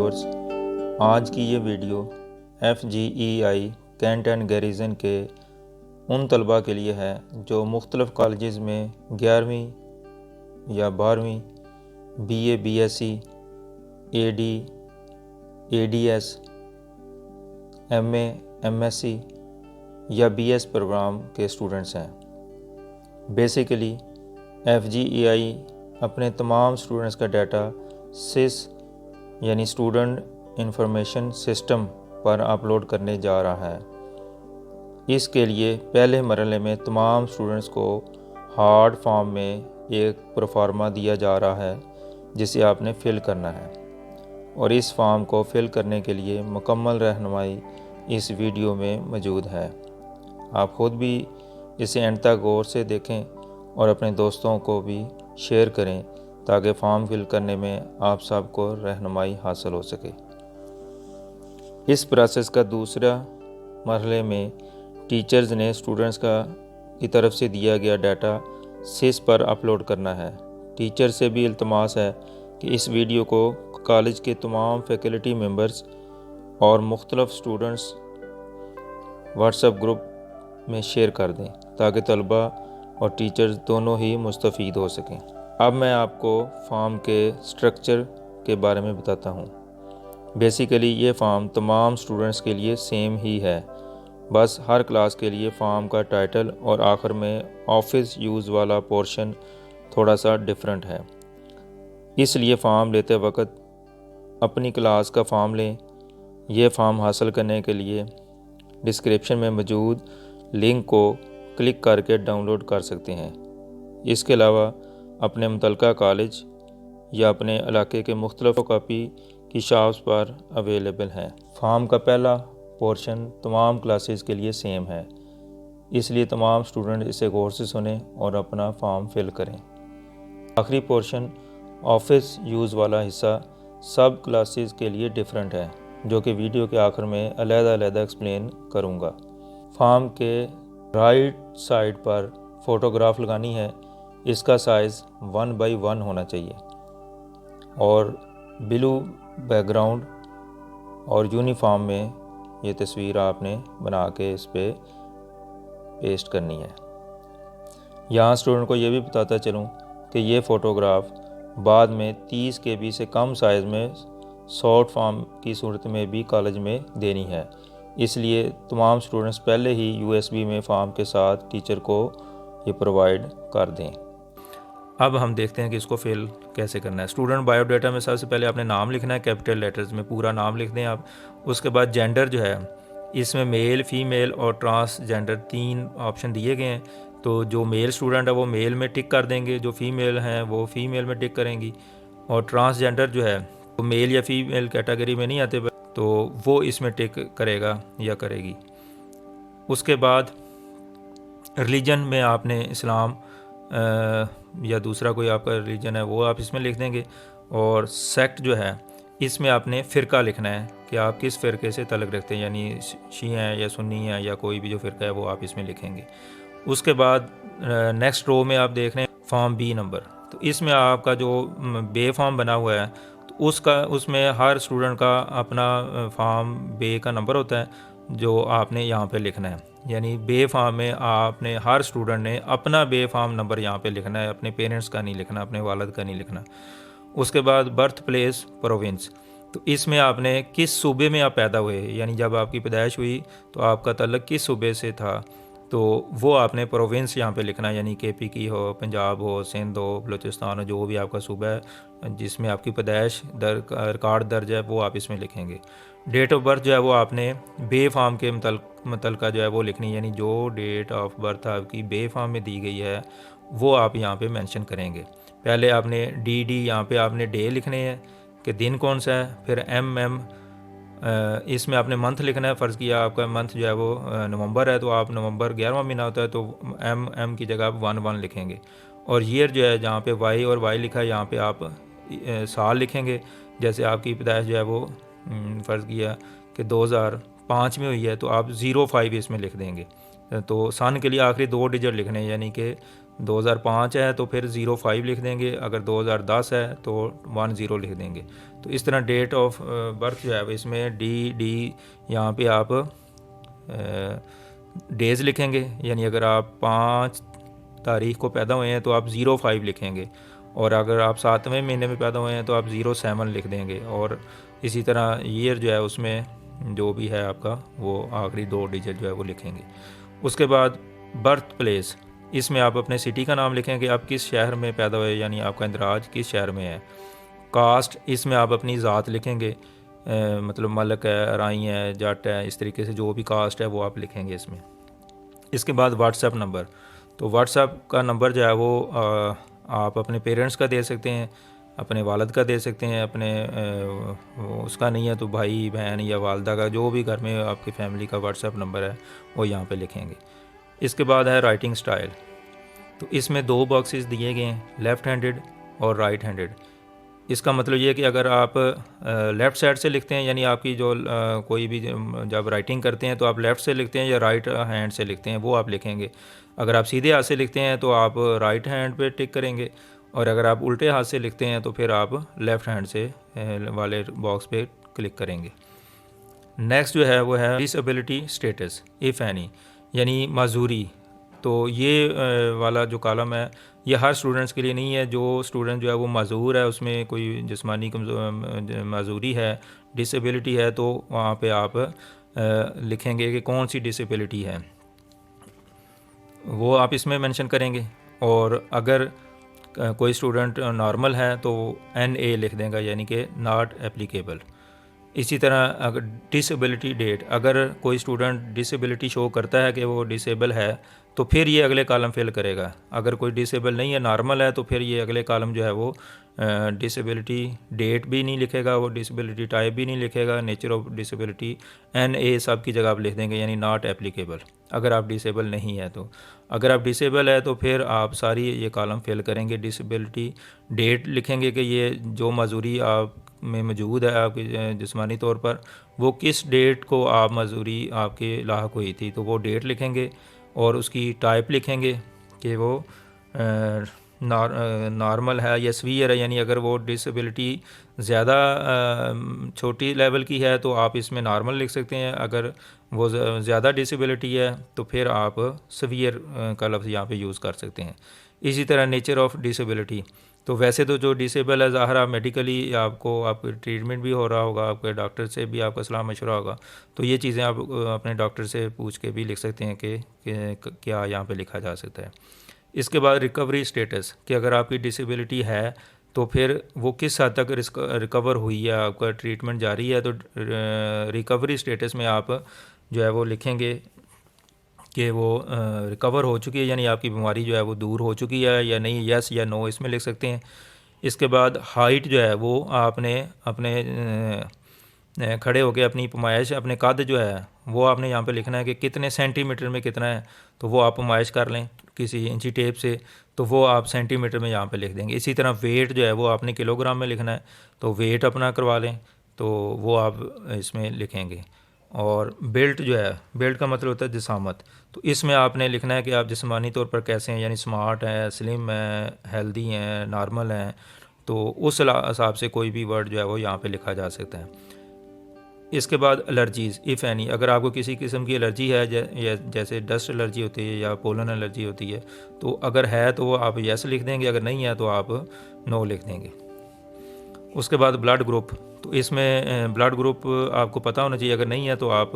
Viewers, आज की ये video FGEI cantt and garrison के उन तलबा के लिए है जो मुख्तलिफ़ कॉलेजेस में 11वीं या 12वीं BA BSc AD ADS MA MSc या BS प्रोग्राम के स्टूडेंट्स हैं। बेसिकली FGEI अपने तमाम स्टूडेंट्स का डाटा सिस यानी स्टूडेंट इंफॉर्मेशन सिस्टम पर अपलोड करने जा रहा है। इसके लिए पहले मरहले में तमाम स्टूडेंट्स को हार्ड फॉर्म में एक प्रोफार्मा दिया जा रहा है जिसे आपने फ़िल करना है, और इस फॉर्म को फ़िल करने के लिए मुकम्मल रहनुमाई इस वीडियो में मौजूद है। आप ख़ुद भी इसे एंड तक गौर से देखें और अपने दोस्तों को भी शेयर करें ताकि फॉर्म फिल करने में आप सबको रहनुमाई हासिल हो सके। इस प्रोसेस का दूसरा मरहले में टीचर्स ने स्टूडेंट्स की तरफ से दिया गया डाटा सिस पर अपलोड करना है। टीचर से भी इल्तमास है कि इस वीडियो को कॉलेज के तमाम फैकल्टी मेंबर्स और मुख्तलिफ स्टूडेंट्स व्हाट्सएप ग्रुप में शेयर कर दें ताकि तलबा और टीचर्स दोनों ही मुस्तफ़ीद हो सकें। अब मैं आपको फॉर्म के स्ट्रक्चर के बारे में बताता हूँ। बेसिकली ये फॉर्म तमाम स्टूडेंट्स के लिए सेम ही है, बस हर क्लास के लिए फॉर्म का टाइटल और आखिर में ऑफिस यूज़ वाला पोर्शन थोड़ा सा डिफरेंट है। इसलिए फ़ॉर्म लेते वक्त अपनी क्लास का फॉर्म लें। ये फ़ॉर्म हासिल करने के लिए डिस्क्रिप्शन में मौजूद लिंक को क्लिक करके डाउनलोड कर सकते हैं। इसके अलावा अपने मुतल्लिका कॉलेज या अपने इलाके के मुख्तलिफ कॉपी की शॉप्स पर अवेलेबल है। फॉर्म का पहला पोर्शन तमाम क्लासेस के लिए सेम है, इसलिए तमाम स्टूडेंट इसे गौर से सुनें और अपना फॉर्म फिल करें। आखिरी पोर्शन ऑफिस यूज़ वाला हिस्सा सब क्लासेस के लिए डिफरेंट है, जो कि वीडियो के आखिर में अलग-अलग एक्सप्लेन करूँगा। फॉर्म के राइट साइड पर फ़ोटोग्राफ लगानी है। इसका साइज़ 1x1 होना चाहिए और ब्लू बैकग्राउंड और यूनिफॉर्म में ये तस्वीर आपने बना के इस पर पेस्ट करनी है। यहाँ स्टूडेंट को ये भी बताता चलूँ कि ये फ़ोटोग्राफ बाद में 30 KB से कम साइज़ में शॉर्ट फॉर्म की सूरत में भी कॉलेज में देनी है। इसलिए तमाम स्टूडेंट्स पहले ही USB में फॉर्म के साथ टीचर को ये प्रोवाइड कर दें। अब हम देखते हैं कि इसको फिल कैसे करना है। स्टूडेंट बायोडाटा में सबसे पहले आपने नाम लिखना है, कैपिटल लेटर्स में पूरा नाम लिख दें आप। उसके बाद जेंडर जो है, इसमें मेल, फीमेल और ट्रांसजेंडर 3 ऑप्शन दिए गए हैं। तो जो मेल स्टूडेंट है वो मेल में टिक कर देंगे, जो फीमेल हैं वो फीमेल में टिक करेंगी, और ट्रांसजेंडर जो है वो मेल या फीमेल कैटेगरी में नहीं आते तो वो इसमें टिक करेगा या करेगी। उसके बाद रिलीजन में आपने इस्लाम या दूसरा कोई आपका रिलीजन है वो आप इसमें लिख देंगे, और सेक्ट जो है इसमें आपने फ़िरका लिखना है कि आप किस फ़िरके से तल्लुक़ रखते हैं, यानी शिया हैं या सुन्नी हैं या कोई भी जो फ़िरका है वो आप इसमें लिखेंगे। उसके बाद नेक्स्ट रो में आप देख रहे हैं फॉर्म B नंबर। तो इसमें आपका जो बे फॉर्म बना हुआ है तो उसमें हर स्टूडेंट का अपना फॉर्म बे का नंबर होता है जो आपने यहाँ पे लिखना है। यानी बे फॉर्म में आपने हर स्टूडेंट ने अपना बे फॉर्म नंबर यहाँ पे लिखना है, अपने पेरेंट्स का नहीं लिखना, अपने वालिद का नहीं लिखना। उसके बाद बर्थ प्लेस प्रोविंस, तो इसमें आपने किस सूबे में आप पैदा हुए, यानी जब आपकी पैदाइश हुई तो आपका तल्लुक़ किस सूबे से था, तो वो आपने प्रोविंस यहाँ पे लिखना है, यानी KP की हो, पंजाब हो, सिंध हो, बलूचिस्तान हो, जो भी आपका सूबा है जिसमें आपकी पैदाइश रिकॉर्ड दर्ज है वो आप इसमें लिखेंगे। डेट ऑफ बर्थ जो है वो आपने बे फॉर्म के मुतल्लिका जो है वो लिखनी है, यानी जो डेट ऑफ बर्थ आपकी बे फॉर्म में दी गई है वो आप यहाँ पे मेंशन करेंगे। पहले आपने DD यहाँ पे आपने डे लिखने हैं कि दिन कौन सा है, फिर MM इसमें आपने मंथ लिखना है। फ़र्ज़ किया आपका मंथ जो है वो नवंबर है तो आप नवंबर 11वां महीना होता है तो MM की जगह आप 1 लिखेंगे। और ईयर जो है जहाँ पे Y और Y लिखा है यहाँ पे आप साल लिखेंगे। जैसे आपकी पैदाइश जो है वो फ़र्ज़ किया कि 2005 में हुई है तो आप 05 इसमें लिख देंगे। तो सन के लिए आखिरी 2 डिजिट लिखने हैं, यानी कि 2005 है तो फिर 05 लिख देंगे, अगर 2010 है तो 10 लिख देंगे। तो इस तरह डेट ऑफ बर्थ जो है इसमें डी यहाँ पे आप डेज़ लिखेंगे, यानी अगर आप 5 तारीख को पैदा हुए हैं तो आप 05 लिखेंगे, और अगर आप 7वें महीने में पैदा हुए हैं तो आप 07 लिख देंगे। और इसी तरह ईयर जो है उसमें जो भी है आपका वो आखिरी 2 डिजिट जो है वो लिखेंगे। उसके बाद बर्थ प्लेस, इसमें आप अपने सिटी का नाम लिखेंगे, आप किस शहर में पैदा हुए, यानी आपका इंदराज किस शहर में है। कास्ट, इसमें आप अपनी ज़ात लिखेंगे, मतलब मलक है, अराई है, जट है, इस तरीके से जो भी कास्ट है वो आप लिखेंगे इसमें। इसके बाद व्हाट्सएप नंबर, तो व्हाट्सएप का नंबर जो है वो आप अपने पेरेंट्स का दे सकते हैं, अपने वालिद का दे सकते हैं, अपने उसका नहीं है तो भाई बहन या वालदा का, जो भी घर में आपकी फैमिली का व्हाट्सएप नंबर है वो यहाँ पे लिखेंगे। इसके बाद है राइटिंग स्टाइल, तो इसमें 2 बॉक्सेस दिए गए हैं, लेफ़्ट हैंडेड और राइट हैंडेड। इसका मतलब ये है कि अगर आप लेफ़्ट साइड से लिखते हैं, यानी आपकी जो कोई भी जब राइटिंग करते हैं तो आप लेफ़्ट से लिखते हैं या राइट हैंड से लिखते हैं वो आप लिखेंगे। अगर आप सीधे हाथ से लिखते हैं तो आप राइट हैंड पे टिक करेंगे, और अगर आप उल्टे हाथ से लिखते हैं तो फिर आप लेफ़्ट हैंड से वाले बॉक्स पे क्लिक करेंगे। नेक्स्ट जो है वो है डिसेबिलिटी स्टेटस इफ़ एनी, यानी माजूरी। तो ये वाला जो कॉलम है ये हर स्टूडेंट्स के लिए नहीं है। जो स्टूडेंट जो है वो माजूर है, उसमें कोई जिस्मानी माजूरी है, डिसेबिलिटी है, तो वहाँ पे आप लिखेंगे कि कौन सी डिसेबिलिटी है वो आप इसमें मेंशन करेंगे। और अगर कोई स्टूडेंट नॉर्मल है तो NA लिख देगा, यानी कि नॉट एप्लीकेबल। इसी तरह अगर डिसेबिलिटी डेट, अगर कोई स्टूडेंट डिसेबिलिटी शो करता है कि वो डिसेबल है तो फिर ये अगले कॉलम फिल करेगा। अगर कोई डिसेबल नहीं है, नॉर्मल है, तो फिर ये अगले कॉलम जो है वो डिसेबिलिटी डेट भी नहीं लिखेगा, वो डिसेबिलिटी टाइप भी नहीं लिखेगा, नेचर ऑफ डिसेबिलिटी NA सब की जगह आप लिख देंगे, यानी नॉट एप्लीकेबल अगर आप डिसेबल नहीं है तो। अगर आप डिसेबल है तो फिर आप सारी ये कॉलम फिल करेंगे। डिसेबिलिटी डेट लिखेंगे कि ये जो मजूरी आप में मौजूद है आपकी जिस्मानी तौर पर, वो किस डेट को आप मजूरी आपके लाहक हुई थी, तो वो डेट लिखेंगे। और उसकी टाइप लिखेंगे कि वो नॉर्मल है या सीवियर है, यानी अगर वो डिसेबिलिटी ज़्यादा छोटी लेवल की है तो आप इसमें नॉर्मल लिख सकते हैं, अगर वो ज़्यादा डिसेबिलिटी है तो फिर आप सीवियर का लफ्ज़ यहाँ पे यूज़ कर सकते हैं। इसी तरह नेचर ऑफ डिसेबिलिटी, तो वैसे तो जो डिसेबल है ज़ाहिर मेडिकली आपको आपको ट्रीटमेंट भी हो रहा होगा, आपके डॉक्टर से भी आपका सलाह मशवरा होगा, तो ये चीज़ें आप अपने डॉक्टर से पूछ के भी लिख सकते हैं कि क्या यहाँ पे लिखा जा सकता है। इसके बाद रिकवरी स्टेटस, कि अगर आपकी डिसेबिलिटी है तो फिर वो किस हद तक रिकवर हुई है, आपका ट्रीटमेंट जारी है, तो रिकवरी स्टेटस में आप जो है वो लिखेंगे कि वो रिकवर हो चुकी है, यानी आपकी बीमारी जो है वो दूर हो चुकी है या नहीं, यस या नो इसमें लिख सकते हैं। इसके बाद हाइट जो है वो आपने अपने खड़े होकर अपनी पैमाइश, अपने कद जो है वो आपने यहाँ पे लिखना है कि कितने सेंटीमीटर में कितना है, तो वो आप पैमाइश कर लें किसी इंची टेप से, तो वो आप सेंटीमीटर में यहाँ पे लिख देंगे। इसी तरह वेट जो है वो आपने किलोग्राम में लिखना है, तो वेट अपना करवा लें, तो वो आप इसमें लिखेंगे। और बेल्ट जो है, बेल्ट का मतलब होता है जिसामत, तो इसमें आपने लिखना है कि आप जिस्मानी तौर पर कैसे हैं, यानी स्मार्ट हैं, स्लिम हैं, हेल्दी हैं, नॉर्मल हैं, तो उस हिसाब से कोई भी वर्ड जो है वो यहाँ पे लिखा जा सकता है। इसके बाद एलर्जीज़ इफ़ एनी, अगर आपको किसी किस्म की एलर्जी है जैसे डस्ट एलर्जी होती है या पोलन एलर्जी होती है, तो अगर है तो वो आप यस लिख देंगे, अगर नहीं है तो आप नो लिख देंगे। उसके बाद ब्लड ग्रुप, तो इसमें ब्लड ग्रुप आपको पता होना चाहिए, अगर नहीं है तो आप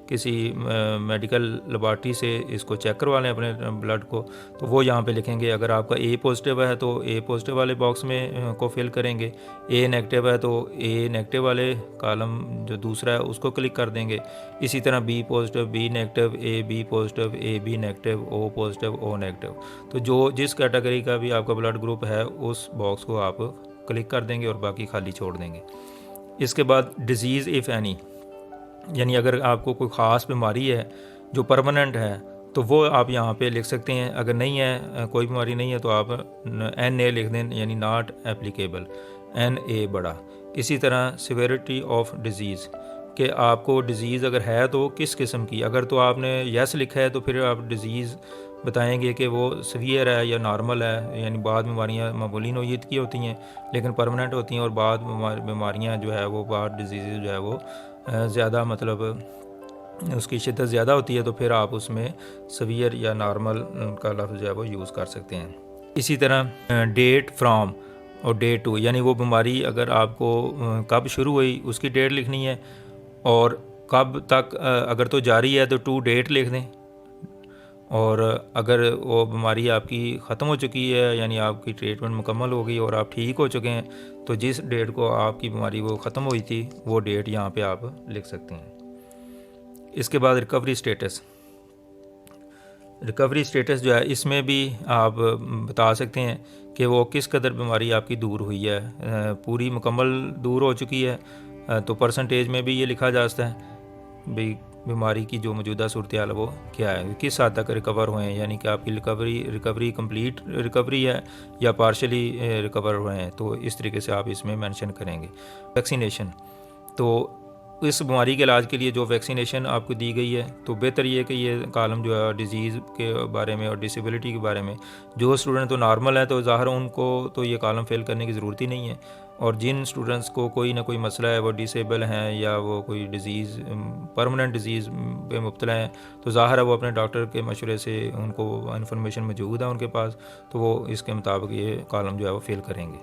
किसी मेडिकल लेबॉर्ट्री से इसको चेक करवा लें अपने ब्लड को, तो वो यहाँ पे लिखेंगे। अगर आपका A पॉजिटिव है तो A पॉजिटिव वाले बॉक्स में को फिल करेंगे, A नेगेटिव है तो A नेगेटिव वाले कॉलम जो दूसरा है उसको क्लिक कर देंगे। इसी तरह B positive, B negative, AB positive, AB negative, O positive, O negative, तो जो जिस कैटेगरी का भी आपका ब्लड ग्रुप है उस बॉक्स को आप क्लिक कर देंगे और बाकी खाली छोड़ देंगे। इसके बाद डिज़ीज़ इफ़ एनी, यानी अगर आपको कोई ख़ास बीमारी है जो परमानेंट है तो वो आप यहाँ पे लिख सकते हैं, अगर नहीं है कोई बीमारी नहीं है तो आप NA लिख दें, यानी नॉट एप्लीकेबल, NA बड़ा। इसी तरह सिवियरिटी ऑफ डिज़ीज़, कि आपको डिज़ीज़ अगर है तो किस किस्म की। अगर तो आपने यस लिखा है तो फिर आप डिज़ीज़ बताएंगे कि वो सीवियर है या नॉर्मल है, यानी बाद बीमारियाँ मामूली नौयत की होती हैं लेकिन परमानेंट होती हैं, और बाद बीमारियाँ जो है वो बाद डिजीज़ जो है वो ज़्यादा मतलब उसकी शिद्दत ज़्यादा होती है, तो फिर आप उसमें सीवियर या नॉर्मल का लफ्ज़ जो है वो यूज़ कर सकते हैं। इसी तरह डेट फ्राम और डे टू, यानी वो बीमारी अगर आपको कब शुरू हुई उसकी डेट लिखनी है, और कब तक अगर तो जारी है तो टू डेट लिख दें, और अगर वो बीमारी आपकी ख़त्म हो चुकी है यानी आपकी ट्रीटमेंट मुकम्मल हो गई और आप ठीक हो चुके हैं तो जिस डेट को आपकी बीमारी वो ख़त्म हुई थी वो डेट यहाँ पे आप लिख सकते हैं। इसके बाद रिकवरी स्टेटस। रिकवरी स्टेटस जो है इसमें भी आप बता सकते हैं कि वो किस कदर बीमारी आपकी दूर हुई है। पूरी मुकम्मल दूर हो चुकी है तो परसेंटेज में भी ये लिखा जा सकता है भाई बीमारी की जो मौजूदा सूरत हाल है वो क्या है, किस हद तक रिकवर हुए हैं, यानी कि आपकी रिकवरी कंप्लीट रिकवरी है या पार्शली रिकवर हुए हैं, तो इस तरीके से आप इसमें मेंशन करेंगे। वैक्सीनेशन, तो इस बीमारी के इलाज के लिए जो वैक्सीनेशन आपको दी गई है तो बेहतर ये कि ये कॉलम जो है डिज़ीज़ के बारे में और डिसेबिलिटी के बारे में, जो स्टूडेंट तो नॉर्मल है तो ज़ाहिर उनको तो ये कॉलम फिल करने की ज़रूरत ही नहीं है, और जिन स्टूडेंट्स को कोई ना कोई मसला है, वो डिसेबल हैं या वो कोई डिज़ीज़ परमानेंट डिज़ीज़ पे मुब्तला हैं, तो ज़ाहिर है वो अपने डॉक्टर के मशवरे से उनको इन्फॉर्मेशन मौजूद है उनके पास, तो वो इसके मुताबिक ये कॉलम जो है वो फिल करेंगे।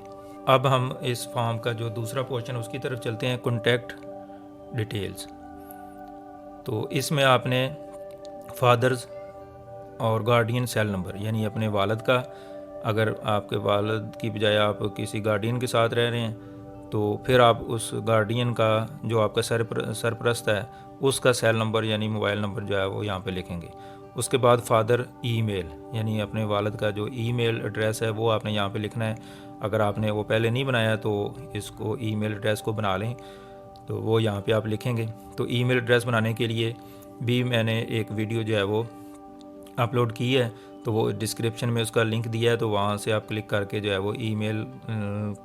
अब हम इस फॉर्म का जो दूसरा पोर्शन उसकी तरफ चलते हैं, कॉन्टैक्ट डिटेल्स। तो इसमें आपने फादर्स और गार्डियन सेल नंबर, यानी अपने वालिद का, अगर आपके वालिद की बजाय आप किसी गार्डियन के साथ रह रहे हैं तो फिर आप उस गार्डियन का जो आपका सरपरस्त है उसका सेल नंबर यानी मोबाइल नंबर जो है वो यहाँ पे लिखेंगे। उसके बाद फादर ईमेल, यानी अपने वालिद का जो ईमेल एड्रेस है वो आपने यहाँ पे लिखना है। अगर आपने वो पहले नहीं बनाया तो इसको ईमेल एड्रेस को बना लें, तो वो यहाँ पे आप लिखेंगे। तो ईमेल एड्रेस बनाने के लिए भी मैंने एक वीडियो जो है वो अपलोड की है, तो वो डिस्क्रिप्शन में उसका लिंक दिया है, तो वहाँ से आप क्लिक करके जो है वो ईमेल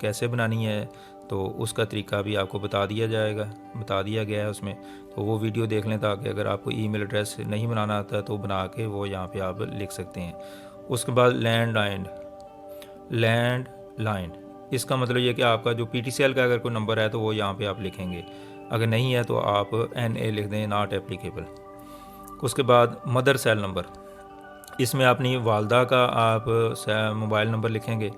कैसे बनानी है तो उसका तरीका भी आपको बता दिया गया है उसमें, तो वो वीडियो देख लें ताकि अगर आपको ईमेल एड्रेस नहीं बनाना आता तो बना के वो यहाँ पे आप लिख सकते हैं। उसके बाद लैंड लाइन, इसका मतलब ये कि आपका जो PTCL का अगर कोई नंबर है तो वो यहाँ पे आप लिखेंगे, अगर नहीं है तो आप NA लिख दें, नॉट एप्लीकेबल। उसके बाद मदर सेल नंबर, इसमें अपनी वालदा का आप मोबाइल नंबर लिखेंगे,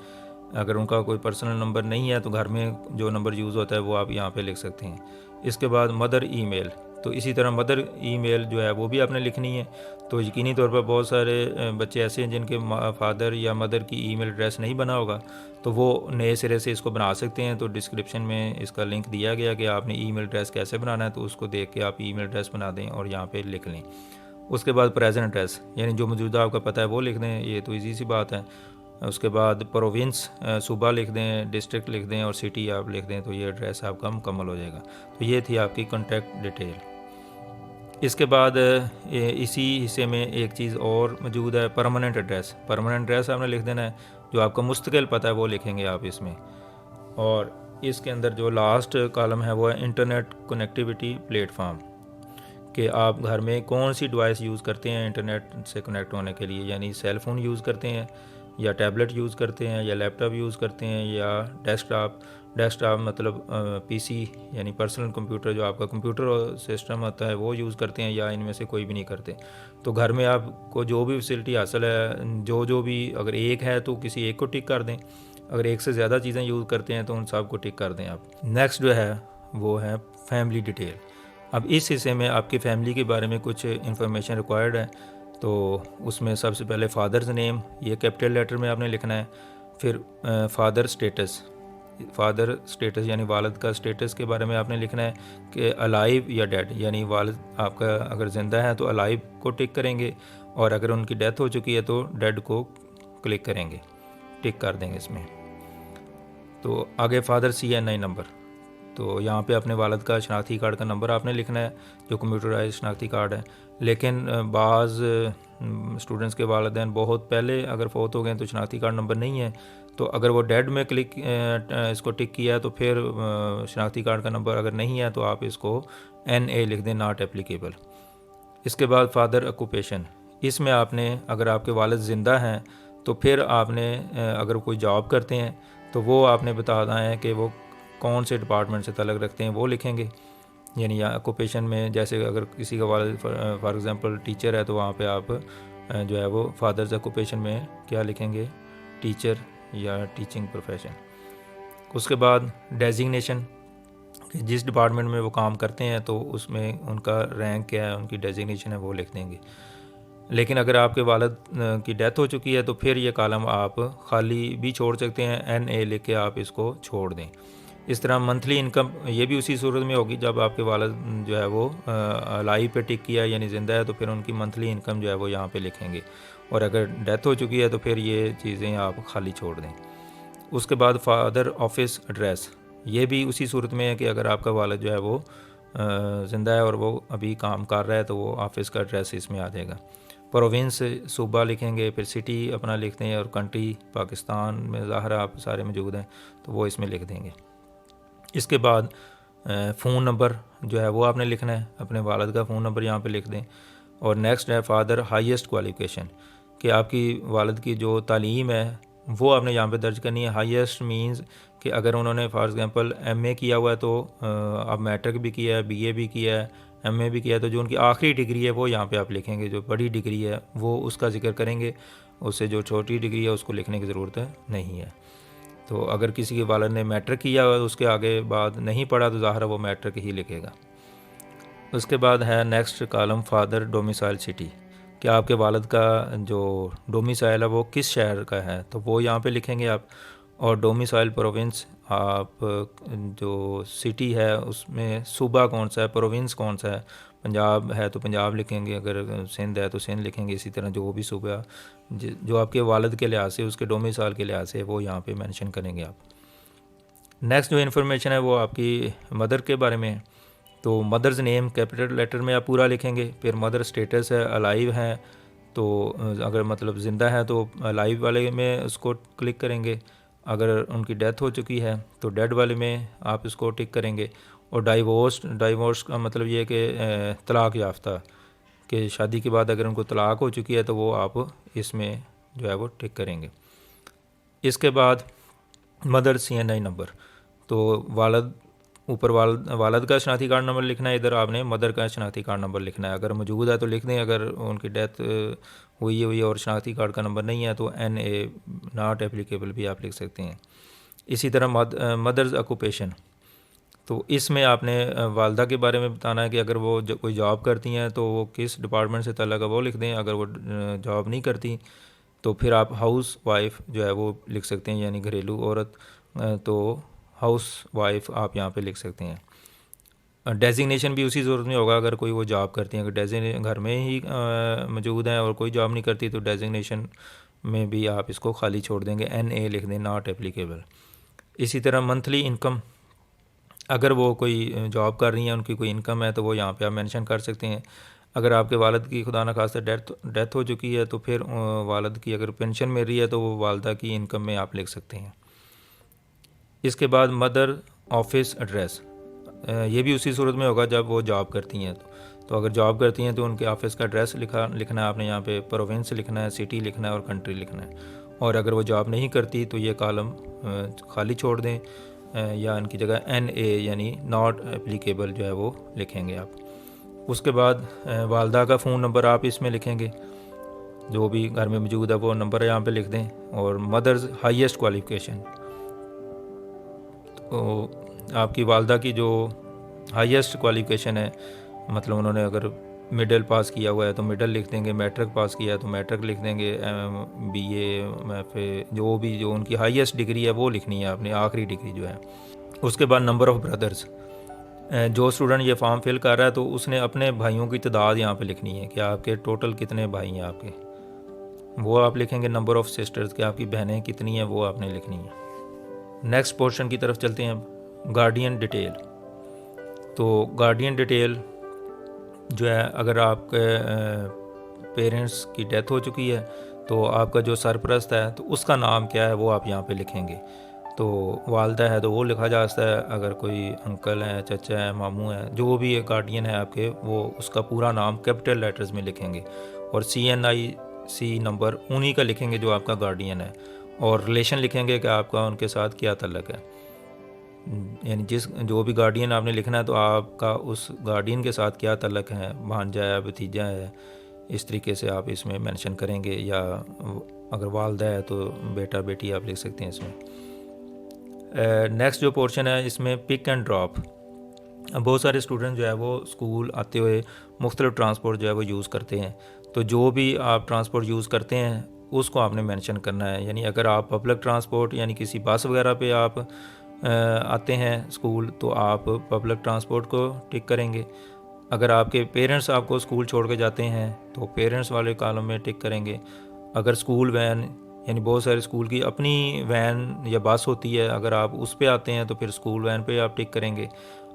अगर उनका कोई पर्सनल नंबर नहीं है तो घर में जो नंबर यूज़ होता है वो आप यहाँ पे लिख सकते हैं। इसके बाद मदर ईमेल, तो इसी तरह मदर ईमेल जो है वो भी आपने लिखनी है। तो यकीनी तौर पर बहुत सारे बच्चे ऐसे हैं जिनके फादर या मदर की ईमेल एड्रेस नहीं बना होगा, तो वो नए सिरे से इसको बना सकते हैं। तो डिस्क्रिप्शन में इसका लिंक दिया गया कि आपने ईमेल एड्रेस कैसे बनाना है, तो उसको देख के आप ईमेल एड्रेस बना दें और यहाँ पर लिख लें। उसके बाद प्रेजेंट एड्रेस, यानी जो मौजूदा आपका पता है वो लिख दें, ये तो ईजी सी बात है। उसके बाद प्रोविंस सूबा लिख दें, डिस्ट्रिक्ट लिख दें और सिटी आप लिख दें, तो ये एड्रेस आपका मुकम्मल हो जाएगा। तो ये थी आपकी कॉन्टैक्ट डिटेल। इसके बाद इसी हिस्से में एक चीज़ और मौजूद है, परमानेंट एड्रेस। परमानेंट एड्रेस आपने लिख देना है, जो आपका मुस्तकिल पता है वो लिखेंगे आप इसमें। और इसके अंदर जो लास्ट कॉलम है वो है इंटरनेट कनेक्टिविटी प्लेटफॉर्म, कि आप घर में कौन सी डिवाइस यूज़ करते हैं इंटरनेट से कनेक्ट होने के लिए, यानी सेल फ़ोन यूज़ करते हैं या टैबलेट यूज़ करते हैं या लैपटॉप यूज़ करते हैं या डेस्कटॉप मतलब PC यानी पर्सनल कंप्यूटर, जो आपका कंप्यूटर सिस्टम होता है वो यूज़ करते हैं, या इनमें से कोई भी नहीं करते। तो घर में आपको जो भी फैसिलिटी हासिल है, जो भी अगर एक है तो किसी एक को टिक कर दें, अगर एक से ज़्यादा चीज़ें यूज़ करते हैं तो उन सब को टिक कर दें आप। नेक्स्ट जो है वो है फैमिली डिटेल। अब इस हिस्से में आपकी फैमिली के बारे में कुछ इन्फॉर्मेशन रिक्वायर्ड है, तो उसमें सबसे पहले फादर्स नेम, ये कैपिटल लेटर में आपने लिखना है। फिर फादर स्टेटस यानी वालिद का स्टेटस के बारे में आपने लिखना है कि अलाइव या डेड, यानी वालिद आपका अगर ज़िंदा है तो अलाइव को टिक करेंगे, और अगर उनकी डेथ हो चुकी है तो डेड को क्लिक करेंगे, टिक कर देंगे इसमें। तो आगे फादर CNI नंबर, तो यहाँ पे अपने वालिद का शनाख्ती कार्ड का नंबर आपने लिखना है, जो कंप्यूटराइज शनाख्ती कार्ड है। लेकिन बाज़ स्टूडेंट्स के वालिदैन बहुत पहले अगर फ़ौत हो गए तो शनाख्ती कार्ड नंबर नहीं है, तो अगर वो डेड में इसको टिक किया है तो फिर शनाख्ती कार्ड का नंबर अगर नहीं है तो आप इसको NA लिख दें, नॉट एप्लीकेबल। इसके बाद फादर ऑक्यूपेशन, इसमें आपने अगर आपके वालिद ज़िंदा हैं तो फिर आपने अगर कोई जॉब करते हैं तो वो आपने बताना है कि वो कौन से डिपार्टमेंट से तल्लुक़ रखते हैं, वो लिखेंगे। यानी ऑक्यूपेशन में जैसे अगर किसी का वालिद फॉर एग्ज़ाम्पल टीचर है तो वहाँ पे आप जो है वो फादर्स ऑक्यूपेशन में क्या लिखेंगे, टीचर या टीचिंग प्रोफेशन। उसके बाद डेजिग्नेशन, कि जिस डिपार्टमेंट में वो काम करते हैं तो उसमें उनका रैंक क्या है, उनकी डेजिग्नेशन है, वो लिख देंगे। लेकिन अगर आपके वालिद की डेथ हो चुकी है तो फिर ये कॉलम आप खाली भी छोड़ सकते हैं, NA लिख के आप इसको छोड़ दें। इस तरह मंथली इनकम, ये भी उसी सूरत में होगी जब आपके वालिद जो है वो लाइव पे टिक किया यानी ज़िंदा है तो फिर उनकी मंथली इनकम जो है वो यहाँ पे लिखेंगे, और अगर डेथ हो चुकी है तो फिर ये चीज़ें आप खाली छोड़ दें। उसके बाद फादर ऑफिस एड्रेस, ये भी उसी सूरत में है कि अगर आपका वालिद जो है वो ज़िंदा है और वो अभी काम कर रहा है तो वो ऑफिस का एड्रेस इसमें आ जाएगा। प्रोविंस सूबा लिखेंगे, फिर सिटी अपना लिखते हैं, और कंट्री पाकिस्तान में ज़ाहिर आप सारे मौजूद हैं तो वो इसमें लिख देंगे। इसके बाद फ़ोन नंबर जो है वो आपने लिखना है, अपने वालिद का फ़ोन नंबर यहाँ पे लिख दें। और नेक्स्ट है फादर हाईएस्ट क्वालिफ़िकेशन, कि आपकी वालिद की जो तालीम है वो आपने यहाँ पे दर्ज करनी है। हाईएस्ट मींस कि अगर उन्होंने फॉर एग्ज़ाम्पल MA किया हुआ है तो आप मैट्रिक भी किया है, BA भी किया है, MA भी किया है, तो जो उनकी आखिरी डिग्री है वो यहाँ पे आप लिखेंगे। जो बड़ी डिग्री है वो उसका जिक्र करेंगे, उससे जो छोटी डिग्री है उसको लिखने की ज़रूरत नहीं है। तो अगर किसी के वालिद ने मैट्रिक किया हुआ उसके आगे बाद नहीं पढ़ा तो ज़ाहिर है वो मैट्रिक ही लिखेगा। उसके बाद है next column father domicile city, कि आपके वालिद का जो डोमिसाइल है वो किस शहर का है तो वो यहाँ पे लिखेंगे आप। और डोमिसाइल प्रोविंस, आप जो सिटी है उसमें सूबा कौन सा है, प्रोविंस कौन सा है। पंजाब है तो पंजाब लिखेंगे, अगर सिंध है तो सिंध लिखेंगे। इसी तरह जो भी सूबा जो आपके वालिद के लिहाज से, उसके डोमिसाइल के लिहाज से वो यहाँ पे मेंशन करेंगे आप। नेक्स्ट जो इन्फॉर्मेशन है वो आपकी मदर के बारे में है, तो मदर्स नेम कैपिटल लेटर में आप पूरा लिखेंगे। फिर मदर स्टेटस है, अलाइव है, तो अगर मतलब ज़िंदा है तो अलाइव वाले में उसको क्लिक करेंगे। अगर उनकी डेथ हो चुकी है तो डेड वाले में आप इसको टिक करेंगे। और डाइवोर्स का मतलब ये है कि तलाक़ याफ्ता, कि शादी के बाद अगर उनको तलाक़ हो चुकी है तो वो आप इसमें जो है वो टिक करेंगे। इसके बाद मदर CNI नंबर, तो वालिद ऊपर वालिद का शनाख्ती कार्ड नंबर लिखना है, इधर आपने मदर का शनाख्ती कार्ड नंबर लिखना है। अगर मौजूद है तो लिख दें, अगर उनकी डेथ हुई और शनाख्ती कार्ड का नंबर नहीं है तो NA नॉट एप्लीकेबल भी आप लिख सकते हैं। इसी तरह मदर्स ऑक्यूपेशन, तो इसमें आपने वालदा के बारे में बताना है कि अगर वो कोई जॉब करती हैं तो वो किस डिपार्टमेंट से तल्लुक़ है वो लिख दें। अगर वो जॉब नहीं करती तो फिर आप हाउस वाइफ जो है वो लिख सकते हैं, यानी घरेलू औरत, तो हाउस वाइफ आप यहाँ पे लिख सकते हैं। डेजिग्नेशन भी उसी ज़रूरत में होगा अगर कोई वो जॉब करती हैं। अगर डेजिग्नेशन घर में ही मौजूद हैं और कोई जॉब नहीं करती तो डेजिग्नेशन में भी आप इसको खाली छोड़ देंगे, NA लिख दें, नॉट एप्लीकेबल। इसी तरह मंथली इनकम, अगर वो कोई जॉब कर रही हैं, उनकी कोई इनकम है तो वो यहाँ पे आप मेंशन कर सकते हैं। अगर आपके वालिद की खुदा न खास्ता डेथ हो चुकी है तो फिर वालिद की अगर पेंशन मिल रही है तो वो वालदा की इनकम में आप लिख सकते हैं। इसके बाद मदर ऑफिस एड्रेस, ये भी उसी सूरत में होगा जब वो जॉब करती हैं। तो अगर जॉब करती हैं तो उनके ऑफिस का एड्रेस लिखना है आपने, यहाँ पे प्रोविंस लिखना है, सिटी लिखना है और कंट्री लिखना है। और अगर वो जॉब नहीं करती तो ये कॉलम खाली छोड़ दें, या इनकी जगह NA यानी नॉट एप्लीकेबल जो है वो लिखेंगे आप। उसके बाद वालदा का फ़ोन नंबर आप इसमें लिखेंगे, जो भी घर में मौजूद है वो नंबर यहाँ पे लिख दें। और मदर्स हाईएस्ट क्वालिफ़िकेशन, तो आपकी वालदा की जो हाईएस्ट क्वालिफ़िकेशन है, मतलब उन्होंने अगर मिडिल पास किया हुआ है तो मिडिल लिख देंगे, मैट्रिक पास किया है तो मैट्रिक लिख देंगे, BA MFA जो उनकी हाईएस्ट डिग्री है वो लिखनी है आपने, आखिरी डिग्री जो है। उसके बाद नंबर ऑफ़ ब्रदर्स, जो स्टूडेंट ये फॉर्म फिल कर रहा है तो उसने अपने भाइयों की तादाद यहाँ पे लिखनी है कि आपके टोटल कितने भाई हैं आपके, वो आप लिखेंगे। नंबर ऑफ़ सिस्टर्स, कि आपकी बहनें कितनी हैं वो आपने लिखनी है। नेक्स्ट पोर्शन की तरफ चलते हैं, गार्डियन डिटेल। तो गार्डियन डिटेल जो है, अगर आपके पेरेंट्स की डेथ हो चुकी है तो आपका जो सरपरस्त है तो उसका नाम क्या है वो आप यहाँ पे लिखेंगे। तो वालदा है तो वो लिखा जा सकता है, अगर कोई अंकल हैं, चाचा हैं, मामू हैं, जो भी गार्डियन है आपके, वो उसका पूरा नाम कैपिटल लेटर्स में लिखेंगे। और CNIC नंबर उन्हीं का लिखेंगे जो आपका गार्डियन है, और रिलेशन लिखेंगे कि आपका उनके साथ क्या ताल्लुक़ है। यानी जो भी गार्डियन आपने लिखना है तो आपका उस गार्डियन के साथ क्या ताल्लुक़ है, भांजा है, भतीजा है, इस तरीके से आप इसमें मेंशन करेंगे। या अगर वालदा है तो बेटा बेटी आप लिख सकते हैं इसमें। नेक्स्ट जो पोर्शन है इसमें पिक एंड ड्रॉप। बहुत सारे स्टूडेंट जो है वो स्कूल आते हुए मुख्तलिफ ट्रांसपोर्ट जो है वो यूज़ करते हैं। तो जो भी आप ट्रांसपोर्ट यूज़ करते हैं उसको आपने मेंशन करना है। यानी अगर आप पब्लिक ट्रांसपोर्ट यानी किसी बस वगैरह पे आप आते हैं स्कूल, तो आप पब्लिक ट्रांसपोर्ट को टिक करेंगे। अगर आपके पेरेंट्स आपको स्कूल छोड़ के जाते हैं तो पेरेंट्स वाले कॉलम में टिक करेंगे। अगर स्कूल वैन, यानी बहुत सारे स्कूल की अपनी वैन या बस होती है, अगर आप उस पे आते हैं तो फिर स्कूल वैन पे आप टिक करेंगे।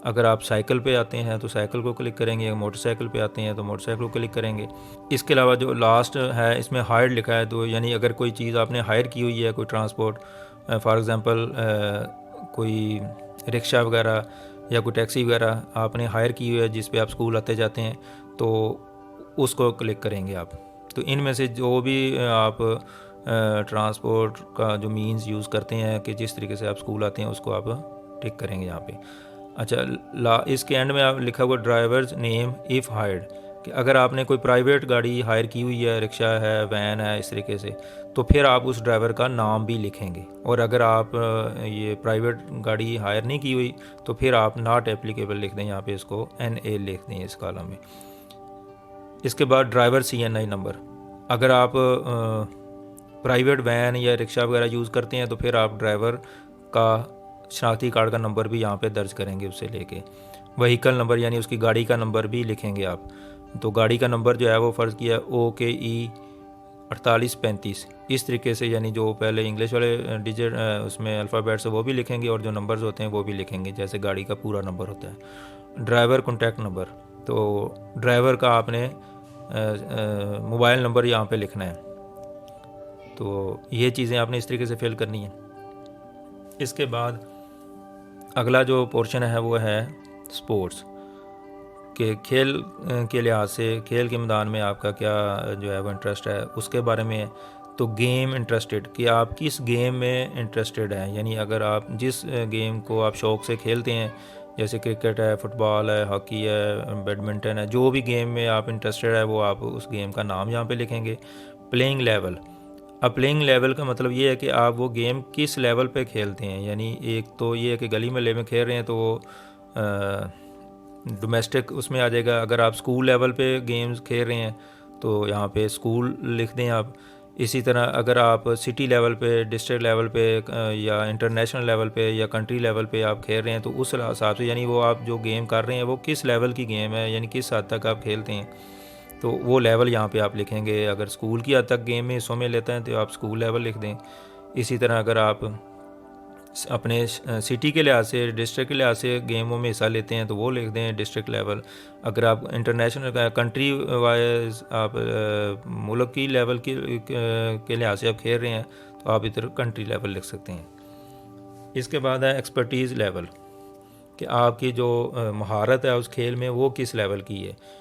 अगर आप साइकिल पे आते हैं तो साइकिल को क्लिक करेंगे, अगर मोटरसाइकिल पे आते हैं तो मोटरसाइकिल को क्लिक करेंगे। इसके अलावा जो लास्ट है इसमें हायर लिखा है, तो यानी अगर कोई चीज़ आपने हायर की हुई है, कोई ट्रांसपोर्ट, फॉर एग्ज़ाम्पल कोई रिक्शा वगैरह या कोई टैक्सी वगैरह आपने हायर की हुई है जिस पे आप स्कूल आते जाते हैं, तो उसको क्लिक करेंगे आप। तो इनमें से जो भी आप ट्रांसपोर्ट का जो मींस यूज़ करते हैं कि जिस तरीके से आप स्कूल आते हैं उसको आप टिक करेंगे यहाँ पे। अच्छा, इसके एंड में आप लिखा हुआ ड्राइवर्स नेम इफ़ हायर्ड, कि अगर आपने कोई प्राइवेट गाड़ी हायर की हुई है, रिक्शा है, वैन है, इस तरीके से, तो फिर आप उस ड्राइवर का नाम भी लिखेंगे। और अगर आप ये प्राइवेट गाड़ी हायर नहीं की हुई तो फिर आप नॉट एप्लीकेबल लिख दें, यहाँ पे इसको NA लिख दें इस कॉलम में। इसके बाद ड्राइवर CNI नंबर, अगर आप प्राइवेट वैन या रिक्शा वगैरह यूज़ करते हैं तो फिर आप ड्राइवर का शनाख्ती कार्ड का नंबर भी यहाँ पे दर्ज करेंगे उससे लेके। व्हीकल नंबर यानी उसकी गाड़ी का नंबर भी लिखेंगे आप। तो गाड़ी का नंबर जो है वो फ़र्ज़ किया OKE 4835, इस तरीके से, यानी जो पहले इंग्लिश वाले डिजिट उसमें अल्फ़ाबेट्स है वो भी लिखेंगे और जो नंबर्स होते हैं वो भी लिखेंगे, जैसे गाड़ी का पूरा नंबर होता है। ड्राइवर कॉन्टैक्ट नंबर, तो ड्राइवर का आपने मोबाइल नंबर यहाँ पे लिखना है। तो ये चीज़ें आपने इस तरीके से फिल करनी है। इसके बाद अगला जो पोर्शन है वो है स्पोर्ट्स के, खेल के लिहाज से खेल के मैदान में आपका क्या जो है वो इंटरेस्ट है उसके बारे में। तो गेम इंटरेस्टेड, कि आप किस गेम में इंटरेस्टेड हैं, यानी अगर आप जिस गेम को आप शौक़ से खेलते हैं, जैसे क्रिकेट है, फुटबॉल है, हॉकी है, बैडमिंटन है, जो भी गेम में आप इंटरेस्टेड है वो आप उस गेम का नाम यहाँ पे लिखेंगे। प्लेइंग लेवल, अब प्लेइंग लेवल का मतलब ये है कि आप वो गेम किस लेवल पे खेलते हैं। यानी एक तो ये है कि गली महल्ले में खेल रहे हैं तो वो डोमेस्टिक उसमें आ जाएगा। अगर आप स्कूल लेवल पे गेम्स खेल रहे हैं तो यहाँ पे स्कूल लिख दें आप। इसी तरह अगर आप सिटी लेवल पे, डिस्ट्रिक्ट लेवल पे या इंटरनेशनल लेवल पे या कंट्री लेवल पे आप खेल रहे हैं तो उस हिसाब से, यानी वो आप जो गेम कर रहे हैं वो किस लेवल की गेम है, यानी किस हद तक आप खेलते हैं, तो वो लेवल यहाँ पे आप लिखेंगे। अगर स्कूल की हद तक गेम में हिस्सों में लेते हैं तो आप स्कूल लेवल लिख दें। इसी तरह अगर आप अपने सिटी के लिहाज से, डिस्ट्रिक्ट के लिहाज से गेमों में हिस्सा लेते हैं तो वो लिख दें डिस्ट्रिक्ट लेवल। अगर आप इंटरनेशनल कंट्री वाइज आप मुल्क की लेवल के लिहाज से आप खेल रहे हैं तो आप इधर कंट्री लेवल लिख सकते हैं। इसके बाद है एक्सपर्टीज़ लेवल, कि आपकी जो महारत है उस खेल में वो किस लेवल की है।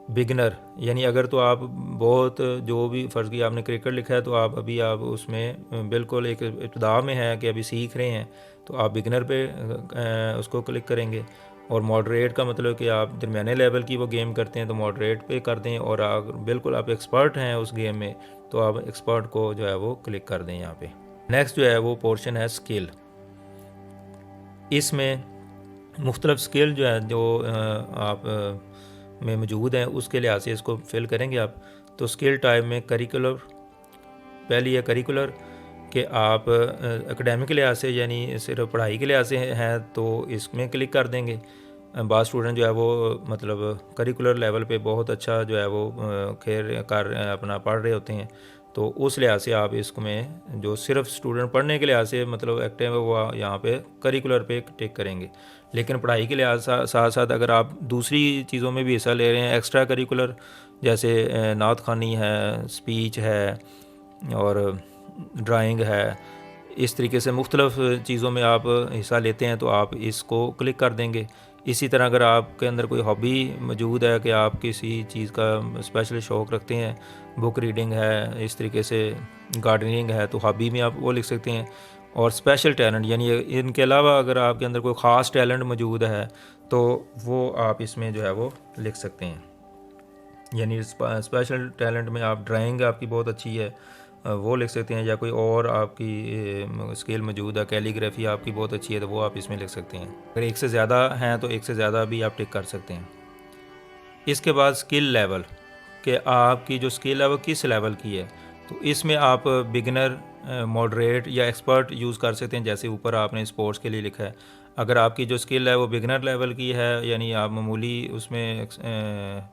बिगनर, यानी अगर तो आप बहुत, जो भी फ़र्ज़ की आपने क्रिकेट लिखा है तो आप अभी आप उसमें बिल्कुल एक इब्तिदा में है कि अभी सीख रहे हैं, तो आप बिगनर पे उसको क्लिक करेंगे। और मॉडरेट का मतलब कि आप दरमियाने लेवल की वो गेम करते हैं तो मॉडरेट पे कर दें, और अगर बिल्कुल आप एक्सपर्ट हैं उस गेम में तो आप एक्सपर्ट को जो है वो क्लिक कर दें यहाँ पे। नेक्स्ट जो है वो पोर्शन है स्किल। इसमें मुख्तलिफ स्किल जो है जो आप में मौजूद हैं उसके लिहाज से इसको फिल करेंगे आप। तो स्किल टाइप में करिकुलर, पहली है करिकुलर, कि आप एकेडमिक के लिहाज से यानी सिर्फ पढ़ाई के लिहाज से हैं तो इसमें क्लिक कर देंगे। बाद स्टूडेंट जो है वो मतलब करिकुलर लेवल पे बहुत अच्छा जो है वो खेल कर अपना पढ़ रहे होते हैं, तो उस लिहाज से आप इसमें जो सिर्फ स्टूडेंट पढ़ने के लिहाज से मतलब एक्टिव है वो यहाँ पे करिकुलर पे टिक करेंगे। लेकिन पढ़ाई के लिहाज साथ साथ अगर आप दूसरी चीज़ों में भी हिस्सा ले रहे हैं, एक्स्ट्रा करिकुलर, जैसे नात खानी है, स्पीच है, और ड्राइंग है। इस तरीके से मुख्तलिफ़ चीज़ों में आप हिस्सा लेते हैं तो आप इसको क्लिक कर देंगे। इसी तरह अगर आपके अंदर कोई हॉबी मौजूद है कि आप किसी चीज़ का स्पेशल शौक़ रखते हैं, बुक रीडिंग है, इस तरीके से गार्डनिंग है, तो हॉबी में आप वो लिख सकते हैं। और स्पेशल टैलेंट यानी इनके अलावा अगर आपके अंदर कोई ख़ास टैलेंट मौजूद है तो वो आप इसमें जो है वो लिख सकते हैं। यानी स्पेशल टैलेंट में आप ड्राइंग आपकी बहुत अच्छी है, वो लिख सकते हैं, या कोई और आपकी स्किल मौजूद है, कैलीग्राफी आपकी बहुत अच्छी है तो वो आप इसमें लिख सकते हैं। अगर एक से ज़्यादा हैं तो एक से ज़्यादा भी आप टिक कर सकते हैं। इसके बाद स्किल लेवल कि आपकी जो स्किल है वो किस लेवल की है, तो इसमें आप बिगिनर, मॉडरेट या एक्सपर्ट यूज़ कर सकते हैं। जैसे ऊपर आपने स्पोर्ट्स के लिए लिखा है, अगर आपकी जो स्किल है वो बिगिनर लेवल की है, यानी आप मामूली उसमें